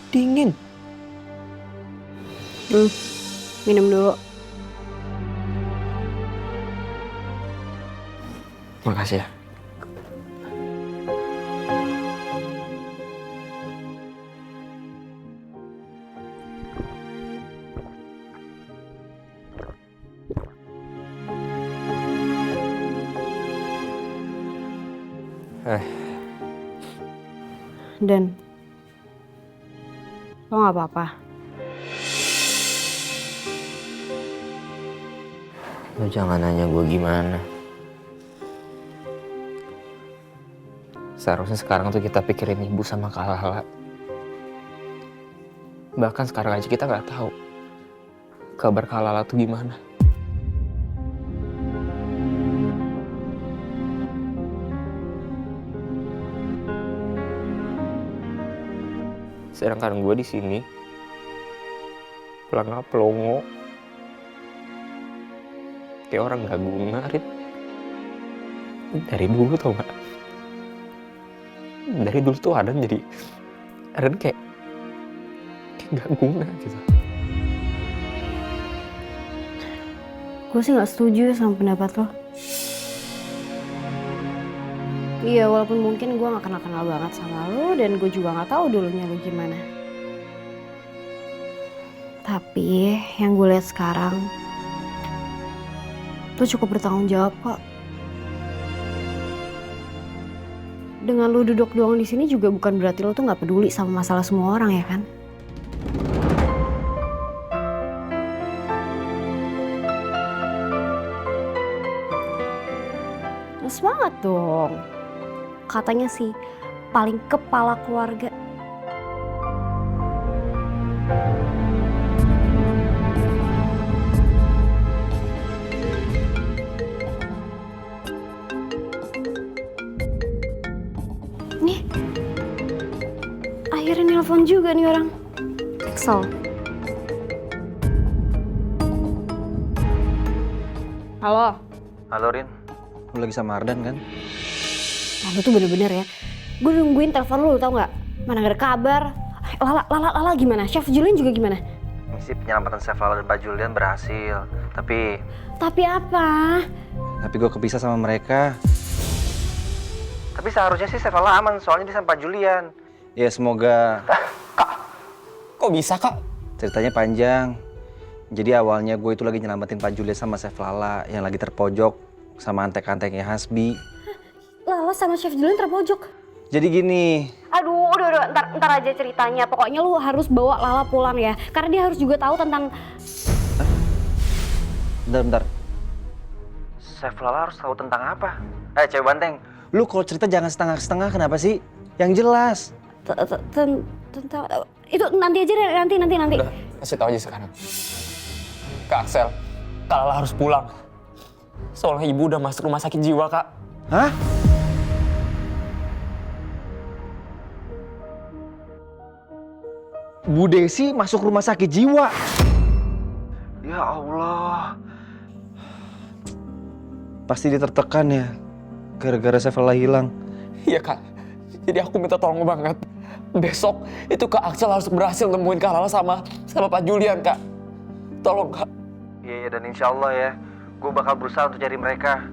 Dingin. Minum dulu. Makasih ya. Dan lo nggak apa-apa. Lo jangan nanya gue gimana. Seharusnya sekarang tuh kita pikirin ibu sama Kak Lala. Bahkan sekarang aja kita nggak tahu kabar Kak Lala tuh gimana. Sedangkan gue di sini pelongo, kayak orang nggak guna, Rit. Dari dulu tau gak? Dari dulu tuh Adan kayak nggak guna gitu. Gue sih nggak setuju sama pendapat lo. Iya, walaupun mungkin gue nggak kenal-kenal banget sama lo dan gue juga nggak tahu dulunya lo gimana. Tapi yang gue lihat sekarang, lo cukup bertanggung jawab kok. Dengan lo duduk doang di sini juga bukan berarti lo tuh nggak peduli sama masalah semua orang ya kan? Nah, semangat dong. Katanya sih paling kepala keluarga. Nih, akhirnya nelpon juga nih orang. Kesel. Halo. Halo Rin, lu lagi sama Ardan kan? Nah, lu tuh bener-bener ya. Gue nungguin telepon lu, tau nggak? Mana gak ada kabar. Lala gimana? Chef Julian juga gimana? Misi penyelamatan Chef Lala dan Pak Julian berhasil. Tapi Apa? gue kepisah sama mereka. Tapi seharusnya sih Chef Lala aman, soalnya dia sama Pak Julian. Ya semoga... Kak, kok bisa Kak? Ceritanya panjang. Jadi awalnya gue itu lagi nyelamatin Pak Julian sama Chef Lala yang lagi terpojok sama antek-anteknya Hasbi. Lala sama Chef Julian terpojok. Jadi gini. Aduh, udah, ntar aja ceritanya. Pokoknya lu harus bawa Lala pulang ya. Karena dia harus juga tahu tentang... Bentar. Chef Lala harus tahu tentang apa? Cewek banteng. Lu kalau cerita jangan setengah-setengah, kenapa sih? Yang jelas. Tentang... Itu nanti aja deh, nanti. Udah, kasih tau aja sekarang. Kak Axel, Kak Lala harus pulang. Soalnya ibu udah masuk rumah sakit jiwa, Kak. Hah? Bu Desi masuk rumah sakit jiwa. Ya Allah. Pasti dia tertekan ya, gara-gara Chef Lala hilang. Iya, Kak. Jadi aku minta tolong banget. Besok itu Kak Axel harus berhasil nemuin Kak Lala sama Pak Julian, Kak. Tolong, Kak. Iya, dan insya Allah ya, gue bakal berusaha untuk cari mereka.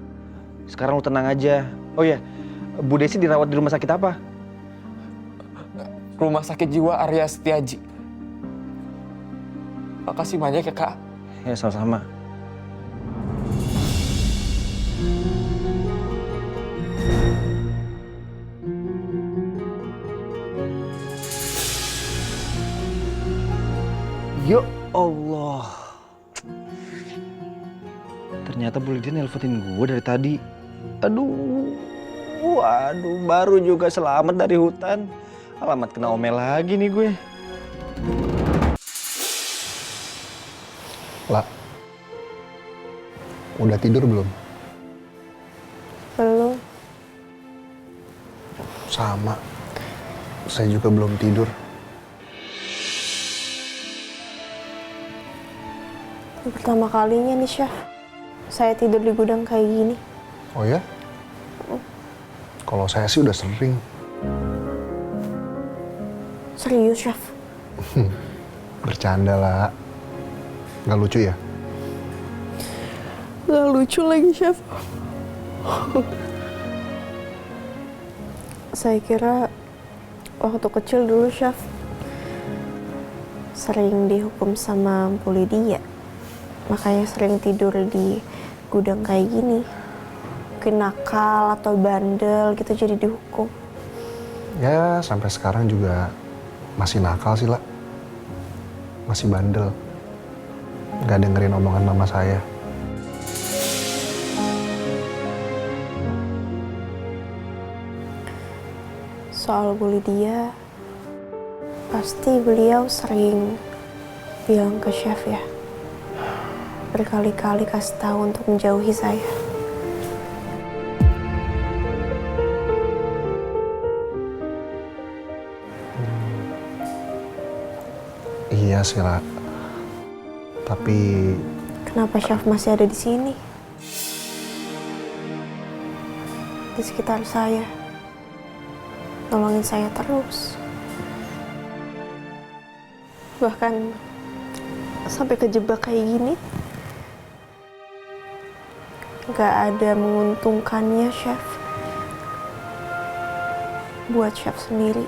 Sekarang lu tenang aja. Oh iya, Bu Desi dirawat di rumah sakit apa? Rumah sakit jiwa Arya Setiaji. Makasih banyak ya, Kak. Ya, sama-sama. Ya Allah. Ternyata Bu Lydia nelponin gue dari tadi. Aduh, baru juga selamat dari hutan. Alamat kena omel lagi nih gue. La, udah tidur belum? Belum. Sama, saya juga belum tidur. Pertama kalinya nih, Chef. Saya tidur di gudang kayak gini. Oh ya? Kalau saya sih udah sering. Serius, Chef? Bercanda lah. Nggak lucu ya? Gak lucu lagi, Chef. Saya kira waktu kecil dulu, Chef, sering dihukum sama Bu Lydia. Makanya sering tidur di gudang kayak gini. Mungkin nakal atau bandel gitu jadi dihukum. Ya, sampai sekarang juga masih nakal sih, lah. Masih bandel. Nggak dengerin omongan mama saya. Soal Bu Lydia, pasti beliau sering bilang ke Chef ya. Berkali-kali kasih tahu untuk menjauhi saya. Iya sih, lah. Tapi Kenapa Chef masih ada di sini? Di sekitar saya. Nolongin saya terus. Bahkan sampai kejebak kayak gini. Gak ada menguntungkannya, Chef. Buat Chef sendiri.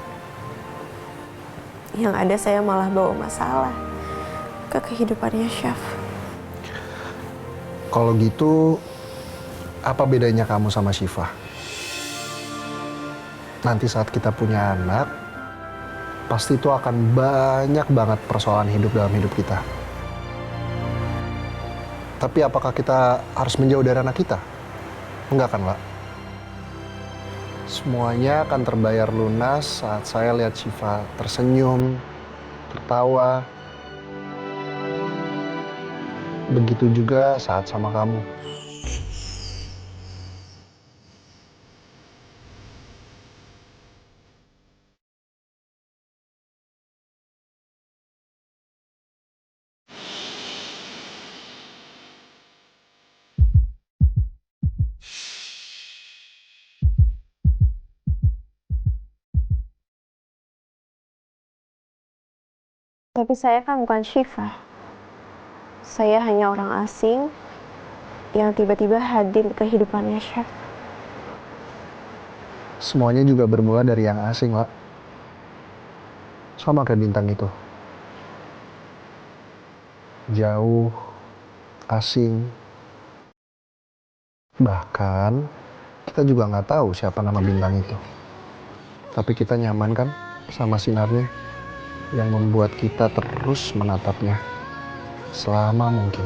Yang ada saya malah bawa masalah ke kehidupannya Chef. kalau gitu, apa bedanya kamu sama Syifa? Nanti saat kita punya anak, pasti itu akan banyak banget persoalan hidup dalam hidup kita. Tapi apakah kita harus menjauh dari anak kita? Enggak kan, Lah? Semuanya akan terbayar lunas saat saya lihat Syifa tersenyum, tertawa. Begitu juga saat sama kamu. Tapi saya kan bukan Syifa. Saya hanya orang asing yang tiba-tiba hadir ke kehidupannya Chef. Semuanya juga bermula dari yang asing, Lah. Sama kayak bintang itu. Jauh, asing. Bahkan, kita juga nggak tahu siapa nama bintang itu. Tapi kita nyaman kan sama sinarnya yang membuat kita terus menatapnya selama mungkin.